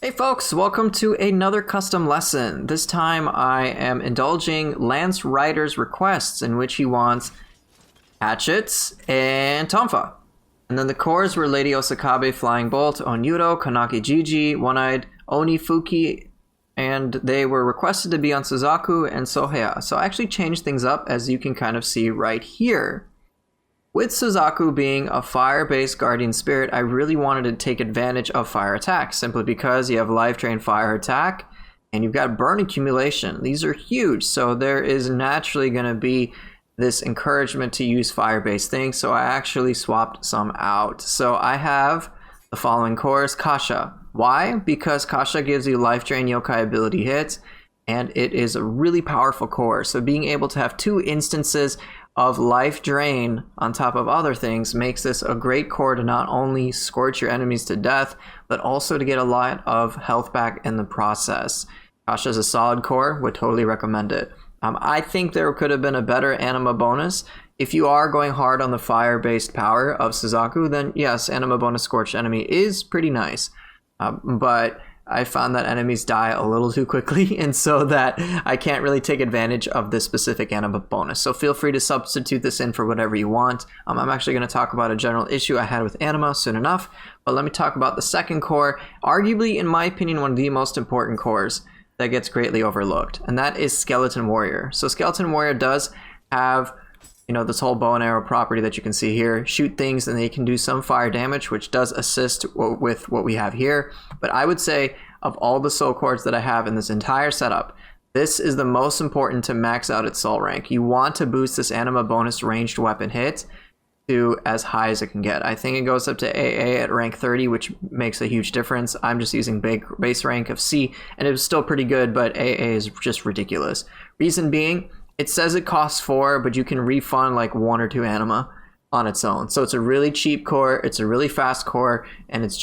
Hey folks, welcome to another custom lesson. This time I am indulging Lance Ryder's requests in which he wants Hatchets and Tonfa. And then the cores were Lady Osakabe, Flying Bolt, Onyudo, Kanaki Jiji, One-Eyed, Oni Fuki, and they were requested to be on Suzaku and Sohaya. So I actually changed things up, as you can kind of see right here. With Suzaku being a fire-based guardian spirit, I really wanted to take advantage of fire attack, simply because you have life drain fire attack, and you've got burn accumulation. These are huge, so there is naturally going to be this encouragement to use fire-based things, so I actually swapped some out. So I have the following cores. Kasha. Why? Because Kasha gives you life drain yokai ability hits, and it is a really powerful core. So being able to have 2 instances of life drain on top of other things makes this a great core to not only scorch your enemies to death, but also to get a lot of health back in the process. Kasha is a solid core, would totally recommend it. I think there could have been a better anima bonus. If you are going hard on the fire-based power of Suzaku, then yes, anima bonus scorched enemy is pretty nice. But I found that enemies die a little too quickly, and so that I can't really take advantage of this specific anima bonus. So feel free to substitute this in for whatever you want. I'm actually going to talk about a general issue I had with anima soon enough, but let me talk about the second core, arguably, in my opinion, one of the most important cores that gets greatly overlooked, and that is Skeleton Warrior. So Skeleton Warrior does have, this whole bow and arrow property that you can see here. Shoot things and they can do some fire damage, which does assist with what we have here. But I would say, of all the soul cores that I have in this entire setup, this is the most important to max out its soul rank. You want to boost this anima bonus ranged weapon hit to as high as it can get. I think it goes up to AA at rank 30, which makes a huge difference. I'm just using base rank of C, and it was still pretty good, but AA is just ridiculous. Reason being, it says it costs 4, but you can refund like 1 or 2 anima on its own. So it's a really cheap core, it's a really fast core, and it's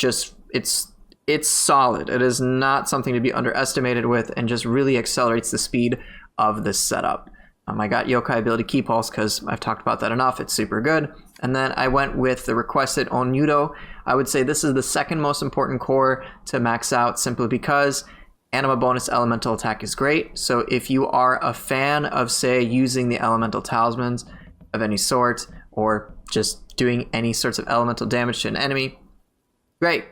solid. It is not something to be underestimated with, and just really accelerates the speed of this setup. I got yokai ability Key Pulse because I've talked about that enough. It's super good. And then I went with the requested Onyudo. I would say this is the second most important core to max out, simply because anima bonus elemental attack is great. So if you are a fan of, say, using the elemental talismans of any sort, or just doing any sorts of elemental damage to an enemy, great.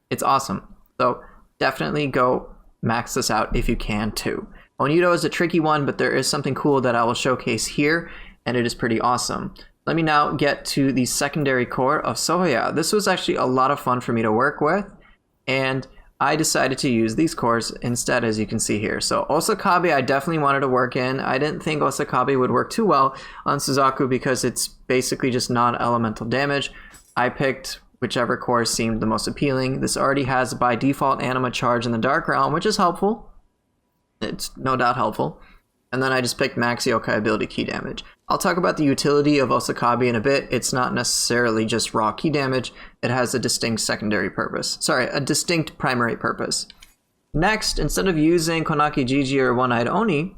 It's awesome. So definitely go max this out if you can too. Onyudo is a tricky one, but there is something cool that I will showcase here, and it is pretty awesome. Let me now get to the secondary core of Sohaya. This was actually a lot of fun for me to work with, and I decided to use these cores instead, as you can see here. So Osakabe I definitely wanted to work in. I didn't think Osakabe would work too well on Suzaku because it's basically just non-elemental damage. I picked whichever core seemed the most appealing. This already has by default anima charge in the Dark Realm, which is helpful. It's no doubt helpful. And then I just picked max yokai ability key damage. I'll talk about the utility of Osakabe in a bit. It's not necessarily just raw key damage. It has a distinct secondary purpose. Sorry, a distinct primary purpose. Next, instead of using Konaki Jiji or One-Eyed Oni,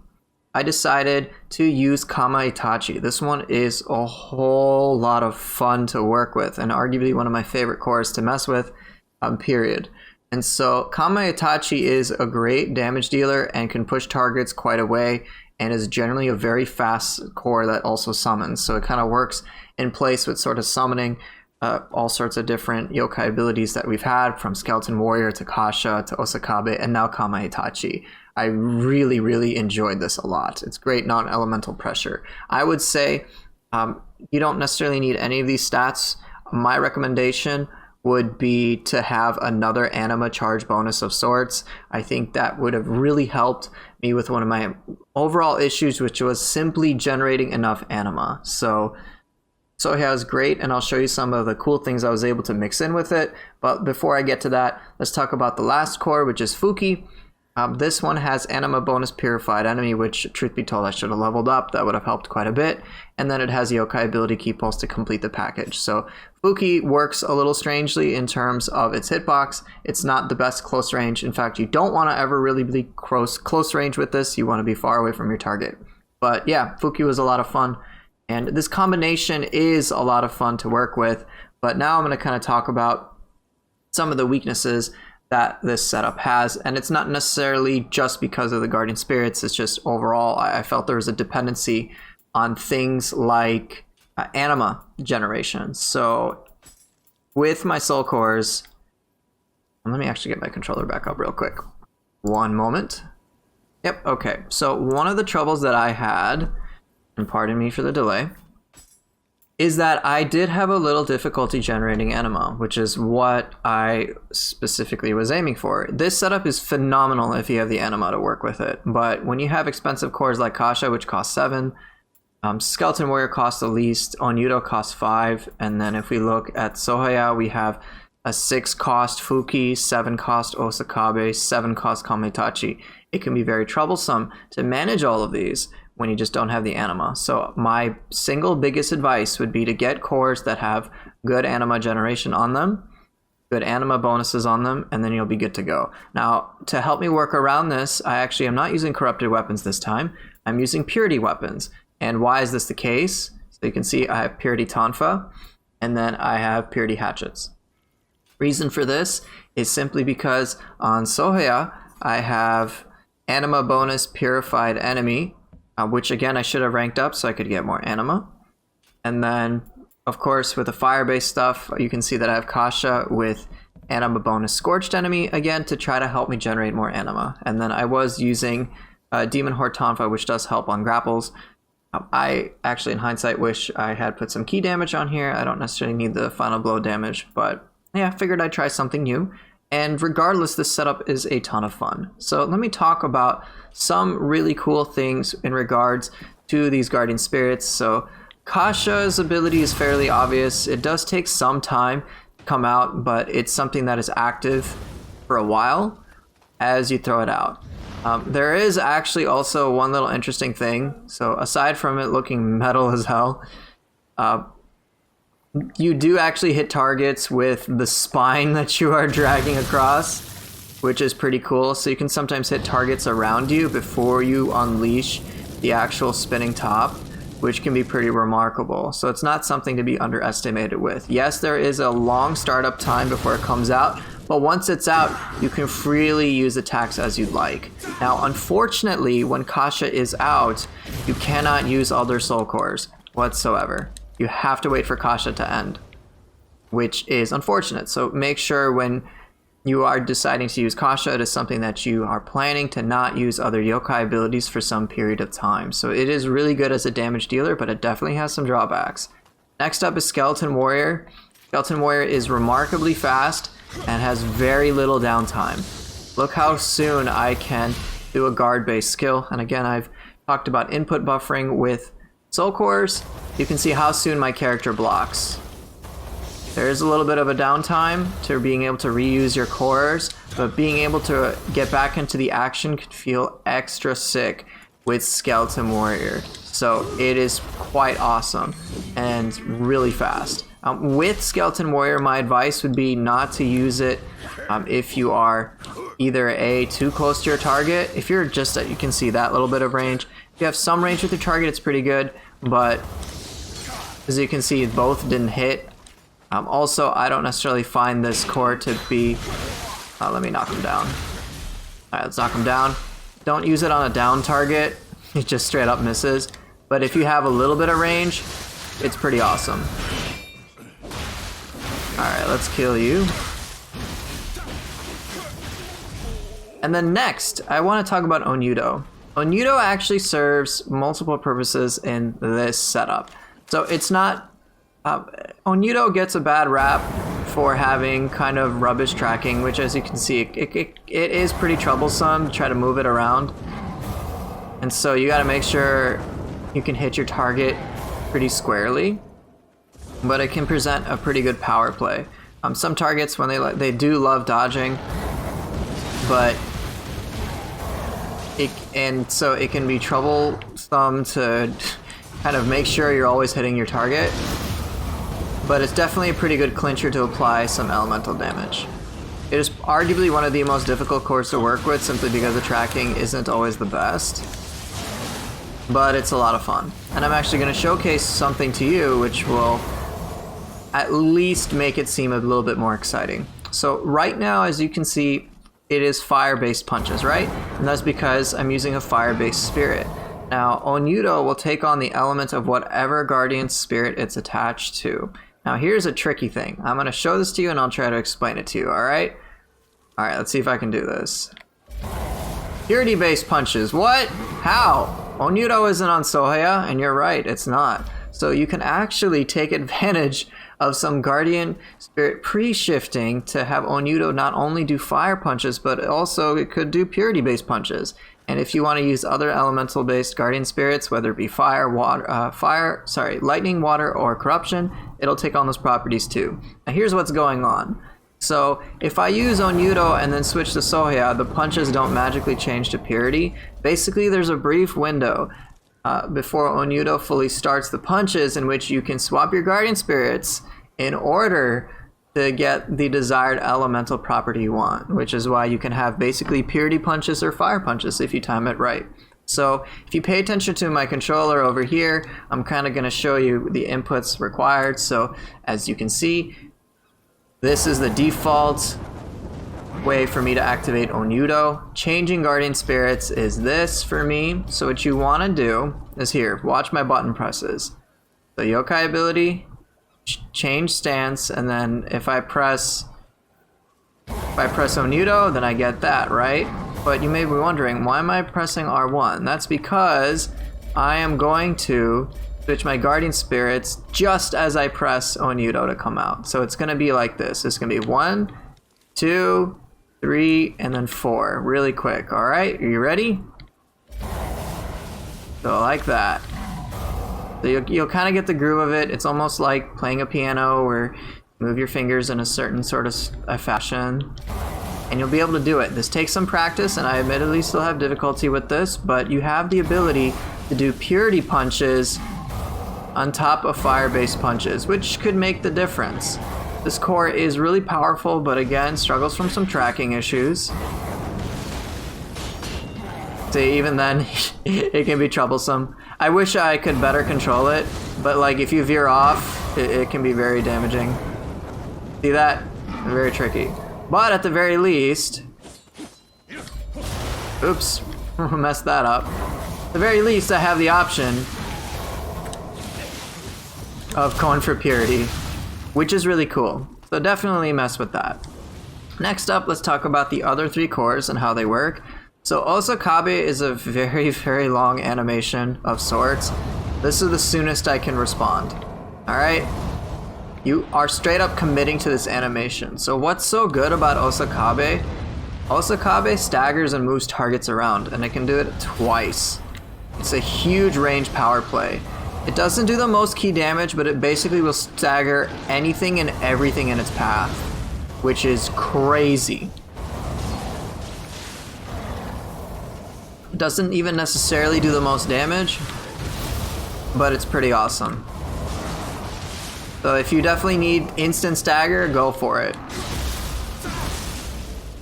I decided to use Kamaitachi. This one is a whole lot of fun to work with, and arguably one of my favorite cores to mess with, period. And so Kamaitachi is a great damage dealer and can push targets quite a way, and is generally a very fast core that also summons. So it kind of works in place with sort of summoning all sorts of different yokai abilities that we've had, from Skeleton Warrior to Kasha to Osakabe, and now Kamaitachi. I really, really enjoyed this a lot. It's great non-elemental pressure. I would say you don't necessarily need any of these stats. My recommendation would be to have another anima charge bonus of sorts. I think that would have really helped me with one of my overall issues, which was simply generating enough anima. So Sohaya is great, and I'll show you some of the cool things I was able to mix in with it. But before I get to that, let's talk about the last core, which is Fuki. This one has anima bonus purified enemy, which, truth be told, I should have leveled up. That would have helped quite a bit. And then it has yokai ability Key Pulse to complete the package. So Fuki works a little strangely in terms of its hitbox. It's not the best close range. In fact, you don't want to ever really be close range with this. You want to be far away from your target. But yeah, Fuki was a lot of fun. And this combination is a lot of fun to work with. But now I'm going to kind of talk about some of the weaknesses that this setup has, and it's not necessarily just because of the guardian spirits. It's just overall I felt there was a dependency on things like anima generation. So with my soul cores, let me actually get my controller back up real quick. One moment. Yep, okay. So one of the troubles that I had, and pardon me for the delay, is that I did have a little difficulty generating anima, which is what I specifically was aiming for. This setup is phenomenal if you have the anima to work with it, but when you have expensive cores like Kasha, which costs 7, Skeleton Warrior costs the least, Onyudo costs 5, and then if we look at Sohaya, we have a 6 cost Fuki, 7 cost Osakabe, 7 cost Kamaitachi. It can be very troublesome to manage all of these when you just don't have the anima. So my single biggest advice would be to get cores that have good anima generation on them, good anima bonuses on them, and then you'll be good to go. Now, to help me work around this, I actually am not using corrupted weapons this time. I'm using purity weapons. And why is this the case? So you can see I have purity Tonfa, and then I have purity Hatchets. Reason for this is simply because on Sohaya, I have anima bonus purified enemy, which again I should have ranked up so I could get more anima. And then, of course, with the fire-based stuff, you can see that I have Kasha with anima bonus scorched enemy, again, to try to help me generate more anima. And then I was using Demon Horde Tonfa, which does help on grapples. I actually, in hindsight, wish I had put some key damage on here. I don't necessarily need the final blow damage, but yeah, I figured I'd try something new. And regardless, this setup is a ton of fun. So let me talk about some really cool things in regards to these guardian spirits. So Kasha's ability is fairly obvious. It does take some time to come out, but it's something that is active for a while as you throw it out. There is actually also one little interesting thing. So aside from it looking metal as hell, you do actually hit targets with the spine that you are dragging across, which is pretty cool. So you can sometimes hit targets around you before you unleash the actual spinning top, which can be pretty remarkable. So it's not something to be underestimated with. Yes, there is a long startup time before it comes out, but once it's out, you can freely use attacks as you'd like. Now, unfortunately, when Kasha is out, you cannot use other soul cores whatsoever. You have to wait for Kasha to end, which is unfortunate. So make sure when you are deciding to use Kasha, it is something that you are planning to not use other yokai abilities for some period of time. So it is really good as a damage dealer, but it definitely has some drawbacks. Next up is Skeleton Warrior. Skeleton Warrior is remarkably fast and has very little downtime. Look how soon I can do a guard-based skill. And again, I've talked about input buffering with soul cores. You can see how soon my character blocks. There is a little bit of a downtime to being able to reuse your cores, but being able to get back into the action can feel extra sick with Skeleton Warrior. So it is quite awesome and really fast. With Skeleton Warrior, my advice would be not to use it if you are either too close to your target. If you're just you can see that little bit of range. If you have some range with your target, it's pretty good, but as you can see, both didn't hit. Also, I don't necessarily find this core to be... let me knock him down. Alright, let's knock him down. Don't use it on a down target. It just straight up misses. But if you have a little bit of range, it's pretty awesome. Alright, let's kill you. And then next, I want to talk about Onyudo. Onyudo actually serves multiple purposes in this setup. So it's not... Onyudo gets a bad rap for having kind of rubbish tracking, which as you can see, it is pretty troublesome to try to move it around. And so you gotta make sure you can hit your target pretty squarely. But it can present a pretty good power play. Some targets, when they do love dodging, but so it can be troublesome to kind of make sure you're always hitting your target. But it's definitely a pretty good clincher to apply some elemental damage. It is arguably one of the most difficult cores to work with simply because the tracking isn't always the best. But it's a lot of fun. And I'm actually going to showcase something to you which will at least make it seem a little bit more exciting. So right now, as you can see, it is fire-based punches, right? And that's because I'm using a fire-based spirit. Now, Onyudo will take on the element of whatever guardian spirit it's attached to. Now, here's a tricky thing. I'm going to show this to you and I'll try to explain it to you, alright? Alright, let's see if I can do this. Purity-based punches. What? How? Onyudo isn't on Sohaya, and you're right, it's not. So you can actually take advantage of some guardian spirit pre-shifting to have Onyudo not only do fire punches, but also it could do purity-based punches. And if you want to use other elemental-based guardian spirits, whether it be fire, water, lightning, water, or corruption, it'll take on those properties too. Now here's what's going on. So if I use Onyudo and then switch to Sohaya, the punches don't magically change to purity. Basically, there's a brief window before Onyudo fully starts the punches in which you can swap your guardian spirits in order to get the desired elemental property you want, which is why you can have basically purity punches or fire punches if you time it right. So if you pay attention to my controller over here, I'm kind of going to show you the inputs required. So as you can see, this is the default way for me to activate Onyudo. Changing guardian spirits is this for me. So what you want to do is here, watch my button presses. The yokai ability, change stance, and then if I press Onyudo, then I get that, right? But you may be wondering, why am I pressing R1? That's because I am going to switch my guardian spirits just as I press Onyudo to come out. So it's going to be like this. It's going to be 1, 2, 3, and then 4. Really quick. All right, are you ready? So like that. So you'll kind of get the groove of it. It's almost like playing a piano where you move your fingers in a certain sort of fashion. And you'll be able to do it. This takes some practice, and I admittedly still have difficulty with this, but you have the ability to do purity punches on top of fire-based punches, which could make the difference. This core is really powerful, but again, struggles from some tracking issues. So even then, it can be troublesome. I wish I could better control it, but like if you veer off, it can be very damaging. See that? Very tricky. But at the very least, oops, messed that up. At the very least, I have the option of going for purity, which is really cool. So definitely mess with that. Next up, let's talk about the other 3 cores and how they work. So Osakabe is a very, very long animation of sorts. This is the soonest I can respond. Alright? You are straight up committing to this animation. So what's so good about Osakabe? Osakabe staggers and moves targets around, and it can do it twice. It's a huge range power play. It doesn't do the most key damage, but it basically will stagger anything and everything in its path, which is crazy. It doesn't even necessarily do the most damage, but it's pretty awesome. So if you definitely need instant stagger, go for it.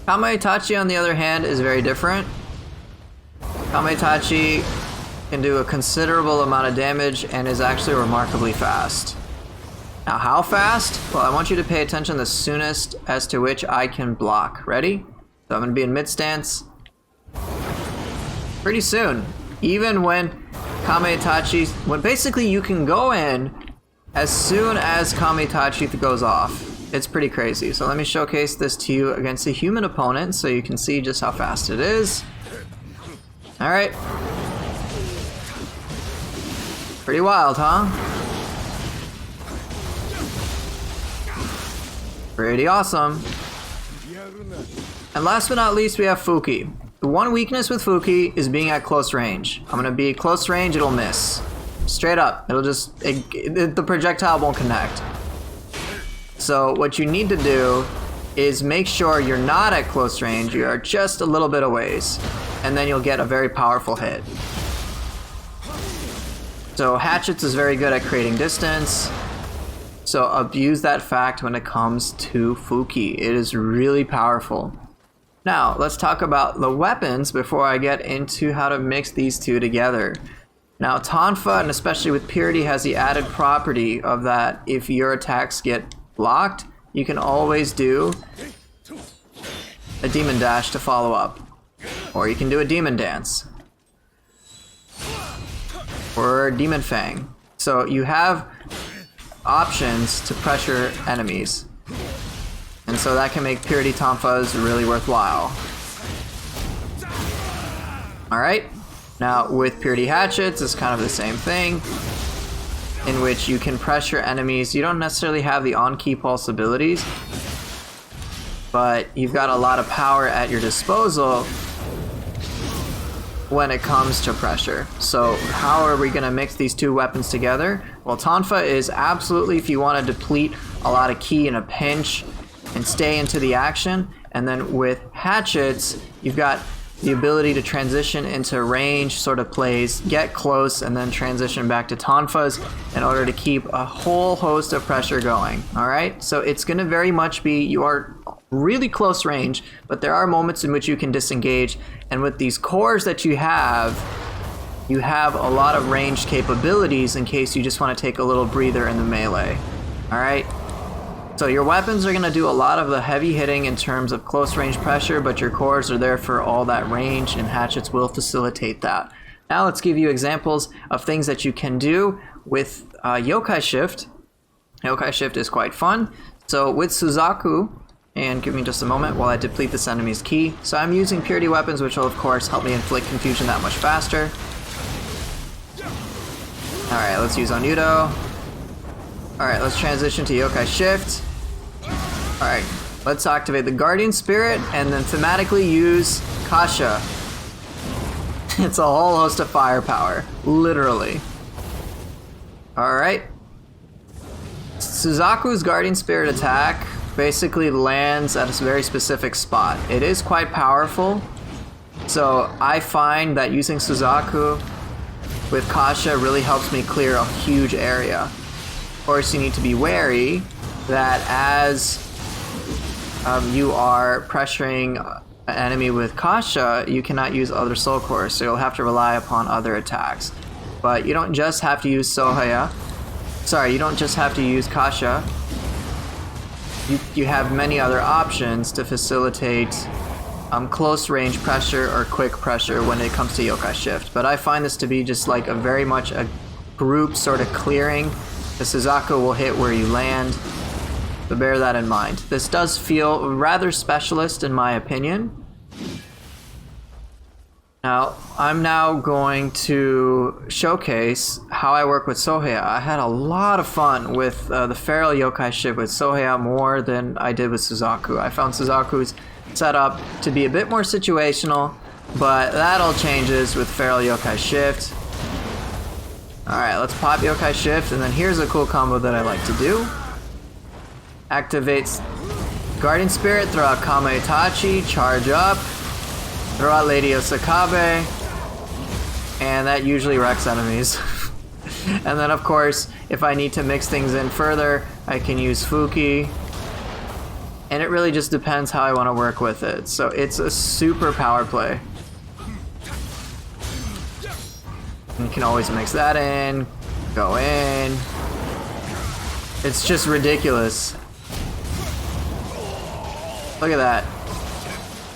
Kamaitachi, on the other hand, is very different. Kamaitachi can do a considerable amount of damage and is actually remarkably fast. Now, how fast? Well, I want you to pay attention the soonest as to which I can block. Ready? So I'm going to be in mid stance. Pretty soon. Even when Kamaitachi... when basically you can go in as soon as Kamaitachi goes off. It's pretty crazy. So let me showcase this to you against a human opponent so you can see just how fast it is. Alright. Pretty wild, huh? Pretty awesome. And last but not least, we have Fuki. The one weakness with Fuki is being at close range. I'm gonna be close range, it'll miss. Straight up, it'll just, the projectile won't connect. So what you need to do is make sure you're not at close range, you are just a little bit away, and then you'll get a very powerful hit. So Hatchets is very good at creating distance, so abuse that fact when it comes to Fuki. It is really powerful. Now, let's talk about the weapons before I get into how to mix these two together. Now, Tonfa, and especially with Purity, has the added property of that if your attacks get blocked, you can always do a demon dash to follow up. Or you can do a demon dance. Or demon fang. So you have options to pressure enemies. And so that can make Purity Tonfas really worthwhile. Alright, now with Purity Hatchets, it's kind of the same thing, in which you can pressure enemies. You don't necessarily have the on-key pulse abilities, but you've got a lot of power at your disposal when it comes to pressure. So how are we going to mix these two weapons together? Well, Tonfa is absolutely if you want to deplete a lot of ki in a pinch and stay into the action. And then with Hatchets, you've got the ability to transition into range sort of plays, get close, and then transition back to Tonfas in order to keep a whole host of pressure going. Alright, so it's going to very much be, you are really close range, but there are moments in which you can disengage, and with these cores that you have a lot of ranged capabilities in case you just want to take a little breather in the melee. Alright? So your weapons are going to do a lot of the heavy hitting in terms of close range pressure, but your cores are there for all that range, and Hatchets will facilitate that. Now let's give you examples of things that you can do with Yokai Shift. Yokai Shift is quite fun. So with Suzaku, and give me just a moment while I deplete this enemy's ki. So I'm using purity weapons, which will of course help me inflict confusion that much faster. Alright, let's use Onyudo. Alright, let's transition to Yokai Shift. Alright, let's activate the Guardian Spirit and then thematically use Kasha. It's a whole host of firepower, literally. Alright. Suzaku's Guardian Spirit attack basically lands at a very specific spot. It is quite powerful, so I find that using Suzaku with Kasha really helps me clear a huge area. Of course, you need to be wary that as you are pressuring an enemy with Kasha, you cannot use other soul cores, so you'll have to rely upon other attacks. But you don't just have to use Sohaya. Sorry, you don't just have to use Kasha. You have many other options to facilitate close range pressure or quick pressure when it comes to Yokai Shift. But I find this to be just like a very much a group sort of clearing. The Suzaku will hit where you land. So bear that in mind. This does feel rather specialist in my opinion. Now, I'm now going to showcase how I work with Sohaya. I had a lot of fun with the Feral Yokai Shift with Sohaya more than I did with Suzaku. I found Suzaku's setup to be a bit more situational, but that all changes with Feral Yokai Shift. Alright, let's pop Yokai Shift, and then here's a cool combo that I like to do. Activates Guardian Spirit, throw out Kamaitachi, charge up, throw out Lady Osakabe, and that usually wrecks enemies. And then of course, if I need to mix things in further, I can use Fuki. And it really just depends how I want to work with it. So it's a super power play. And you can always mix that in, go in. It's just ridiculous. Look at that.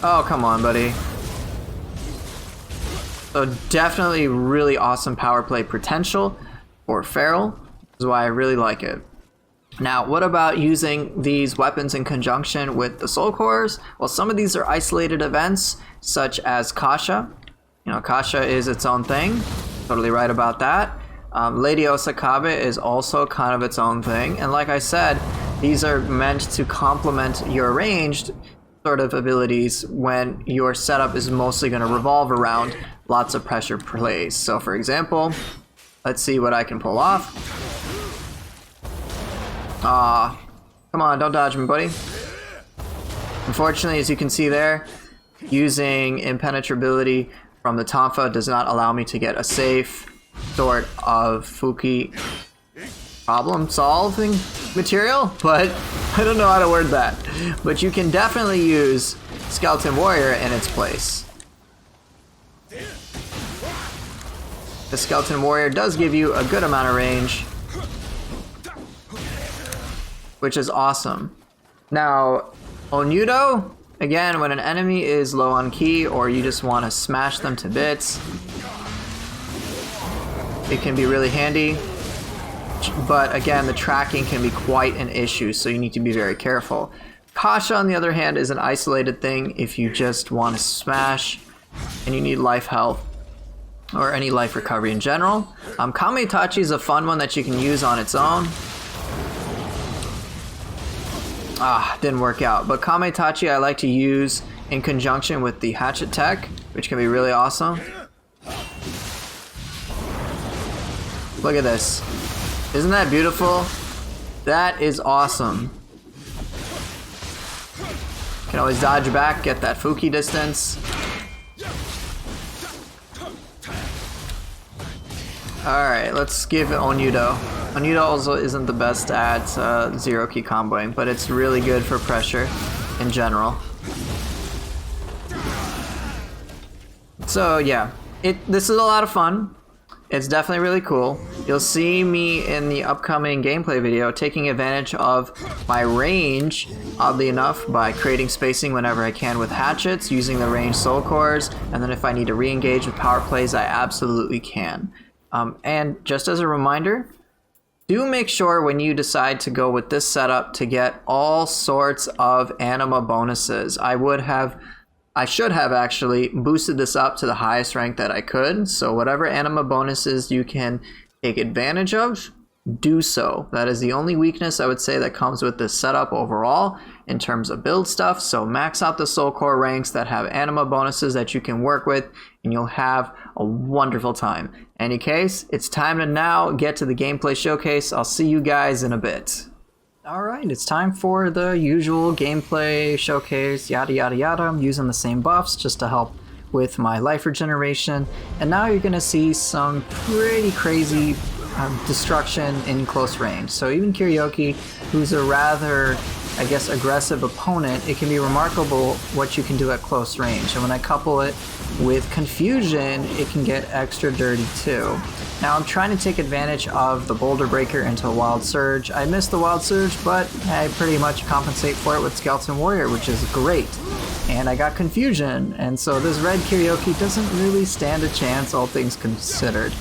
Oh, come on, buddy. So definitely really awesome power play potential for Feral. This is why I really like it. Now, what about using these weapons in conjunction with the soul cores? Well, some of these are isolated events, such as Kasha. You know, Kasha is its own thing. Totally right about that. Lady Osakabe is also kind of its own thing. And like I said, these are meant to complement your ranged sort of abilities when your setup is mostly going to revolve around lots of pressure plays. So for example, let's see what I can pull off. Come on, don't dodge me, buddy. Unfortunately, as you can see there, using impenetrability from the Tonfa does not allow me to get a safe sort of Fuki problem-solving material, but I don't know how to word that. But you can definitely use Skeleton Warrior in its place. The Skeleton Warrior does give you a good amount of range, which is awesome. Now, Onyudo, again, when an enemy is low on ki or you just want to smash them to bits, it can be really handy. But again, the tracking can be quite an issue, so you need to be very careful. Kasha, on the other hand, is an isolated thing if you just want to smash and you need life health or any life recovery in general. Kamaitachi is a fun one that you can use on its own. Didn't work out. But Kamaitachi I like to use in conjunction with the Hatchet tech, which can be really awesome. Look at this. Isn't that beautiful? That is awesome. Can always dodge back, get that Fuki distance. Alright, let's give it Onyudo. Onyudo also isn't the best at zero key comboing, but it's really good for pressure in general. So yeah, this is a lot of fun. It's definitely really cool. You'll see me in the upcoming gameplay video taking advantage of my range, oddly enough, by creating spacing whenever I can with hatchets, using the ranged soul cores, and then if I need to re-engage with power plays, I absolutely can. And just as a reminder, do make sure when you decide to go with this setup to get all sorts of anima bonuses. I should have actually boosted this up to the highest rank that I could, so whatever anima bonuses you can take advantage of, do so. That is the only weakness I would say that comes with this setup overall in terms of build stuff, so max out the soul core ranks that have anima bonuses that you can work with, and you'll have a wonderful time. In any case, it's time to now get to the gameplay showcase. I'll see you guys in a bit. Alright, it's time for the usual gameplay showcase, yada yada yada. I'm using the same buffs just to help with my life regeneration. And now you're going to see some pretty crazy destruction in close range. So even Karaoke, who's a rather, I guess, aggressive opponent, it can be remarkable what you can do at close range. And when I couple it with Confusion, it can get extra dirty too. Now I'm trying to take advantage of the Boulder Breaker into a Wild Surge. I missed the Wild Surge, but I pretty much compensate for it with Skeleton Warrior, which is great. And I got Confusion, and so this red Karaoke doesn't really stand a chance, all things considered.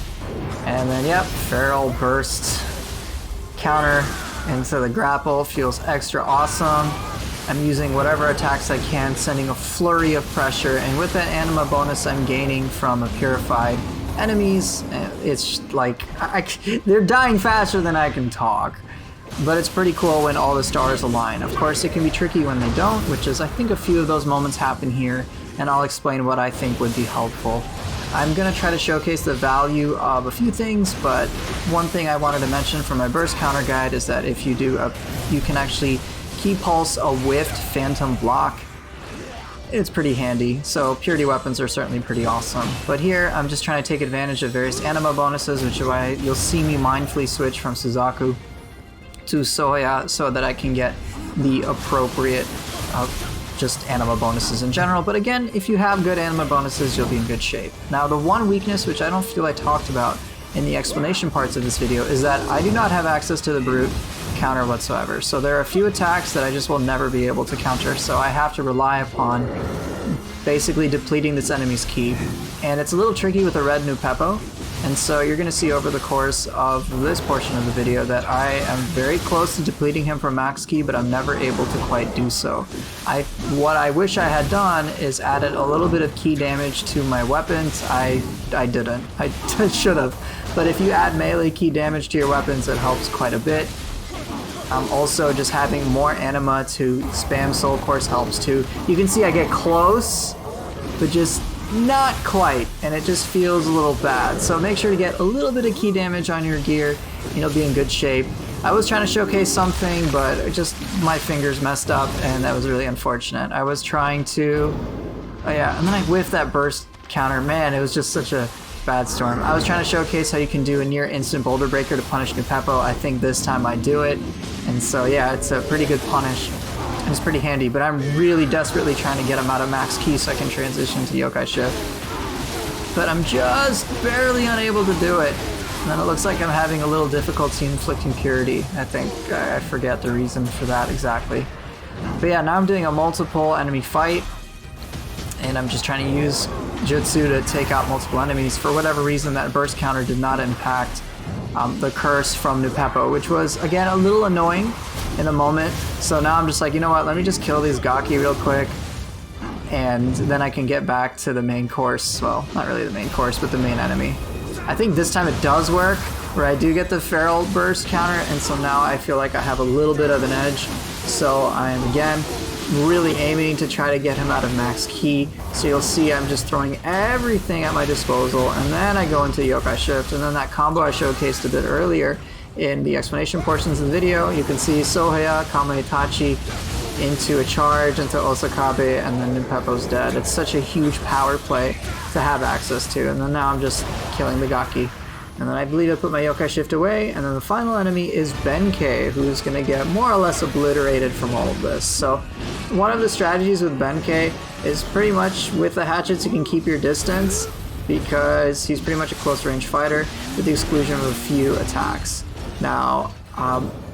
And then, yep, Feral Burst counter into the grapple feels extra awesome. I'm using whatever attacks I can, sending a flurry of pressure, and with that anima bonus I'm gaining from a purified enemies, it's like they're dying faster than I can talk. But it's pretty cool when all the stars align. Of course, it can be tricky when they don't, which is I think a few of those moments happen here, and I'll explain what I think would be helpful. I'm going to try to showcase the value of a few things, but one thing I wanted to mention from my burst counter guide is that if you do, you can actually key pulse a whiffed phantom block. It's pretty handy, so purity weapons are certainly pretty awesome. But here, I'm just trying to take advantage of various anima bonuses, which is why you'll see me mindfully switch from Suzaku to Sohaya so that I can get the appropriate just anima bonuses in general. But again, if you have good anima bonuses, you'll be in good shape. Now, the one weakness, which I don't feel I talked about in the explanation parts of this video, is that I do not have access to the Brute counter whatsoever. So there are a few attacks that I just will never be able to counter, so I have to rely upon basically depleting this enemy's ki. And it's a little tricky with the red Nuppeppo, and so you're going to see over the course of this portion of the video that I am very close to depleting him from max ki, but I'm never able to quite do so. What I wish I had done is added a little bit of ki damage to my weapons. I didn't. I should have. But if you add melee ki damage to your weapons, it helps quite a bit. Also, just having more anima to spam soul cores helps too. You can see I get close, but just not quite, and it just feels a little bad. So make sure to get a little bit of ki damage on your gear, and you'll be in good shape. I was trying to showcase something, but just my fingers messed up, and that was really unfortunate. I was trying to... Oh yeah, and then I whiffed that burst counter. Man, it was just such a bad storm. I was trying to showcase how you can do a near instant Boulder Breaker to punish Nuppeppo. I think this time I do it. And so yeah, it's a pretty good punish. It's pretty handy, but I'm really desperately trying to get him out of max ki so I can transition to Yokai Shift. But I'm just barely unable to do it. And then it looks like I'm having a little difficulty inflicting purity. I think I forget the reason for that exactly. But yeah, now I'm doing a multiple enemy fight, and I'm just trying to use Jutsu to take out multiple enemies. For whatever reason, that burst counter did not impact the curse from Nuppeppo, which was, again, a little annoying in the moment. So now I'm just like, you know what, let me just kill these Gaki real quick, and then I can get back to the main course. Well, not really the main course, but the main enemy. I think this time it does work, where I do get the feral burst counter, and so now I feel like I have a little bit of an edge. So I'm, again, really aiming to try to get him out of max ki. So you'll see I'm just throwing everything at my disposal, and then I go into Yokai Shift, and then that combo I showcased a bit earlier in the explanation portions of the video. You can see Sohaya, Kamaitachi into a charge, into Osakabe, and then Nuppeppo's dead. It's such a huge power play to have access to, and then now I'm just killing the Gaki. And then I believe I put my Yokai Shift away, and then the final enemy is Benkei, who's going to get more or less obliterated from all of this. So one of the strategies with Benkei is pretty much with the Hatchets you can keep your distance, because he's pretty much a close range fighter with the exclusion of a few attacks. Now,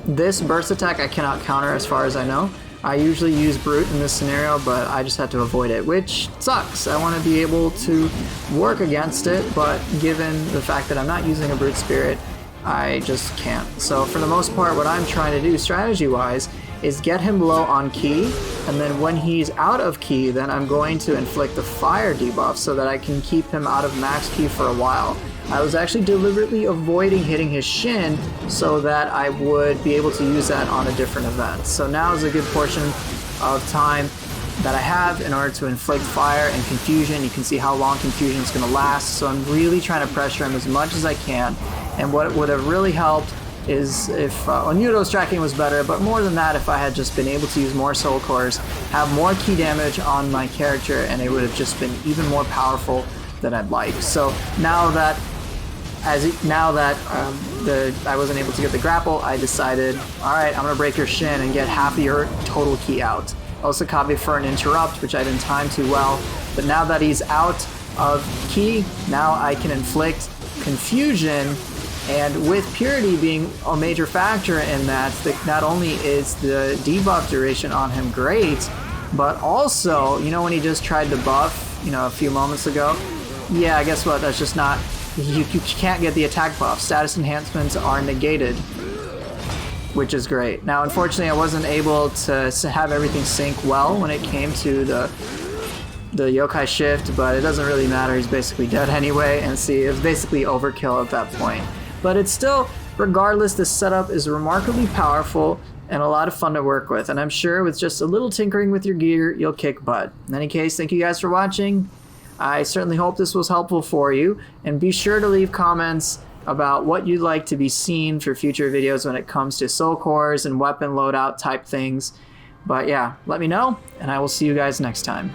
this burst attack I cannot counter as far as I know. I usually use Brute in this scenario, but I just had to avoid it, which sucks. I want to be able to work against it, but given the fact that I'm not using a Brute Spirit, I just can't. So for the most part, what I'm trying to do strategy-wise is get him low on ki, and then when he's out of ki, then I'm going to inflict the fire debuff so that I can keep him out of max ki for a while. I was actually deliberately avoiding hitting his shin so that I would be able to use that on a different event. So now is a good portion of time that I have in order to inflict fire and confusion. You can see how long confusion is going to last, so I'm really trying to pressure him as much as I can. And what would have really helped is if Onyudo's tracking was better, but more than that, if I had just been able to use more soul cores, have more ki damage on my character, and it would have just been even more powerful than I'd like. So now that I wasn't able to get the grapple, I decided, alright, I'm going to break your shin and get half of your total ki out. Osakabe for an interrupt, which I didn't time too well, but now that he's out of ki, now I can inflict confusion, and with purity being a major factor in that, not only is the debuff duration on him great, but also, you know when he just tried to buff, a few moments ago? Yeah, guess what, that's just not... You can't get the attack buff. Status enhancements are negated, which is great. Now, unfortunately, I wasn't able to have everything sync well when it came to the Yokai Shift, but it doesn't really matter. He's basically dead anyway, and see, it was basically overkill at that point. But it's still, regardless, this setup is remarkably powerful and a lot of fun to work with, and I'm sure with just a little tinkering with your gear, you'll kick butt. In any case, thank you guys for watching. I certainly hope this was helpful for you, and be sure to leave comments about what you'd like to be seen for future videos when it comes to soul cores and weapon loadout type things. But yeah, let me know, and I will see you guys next time.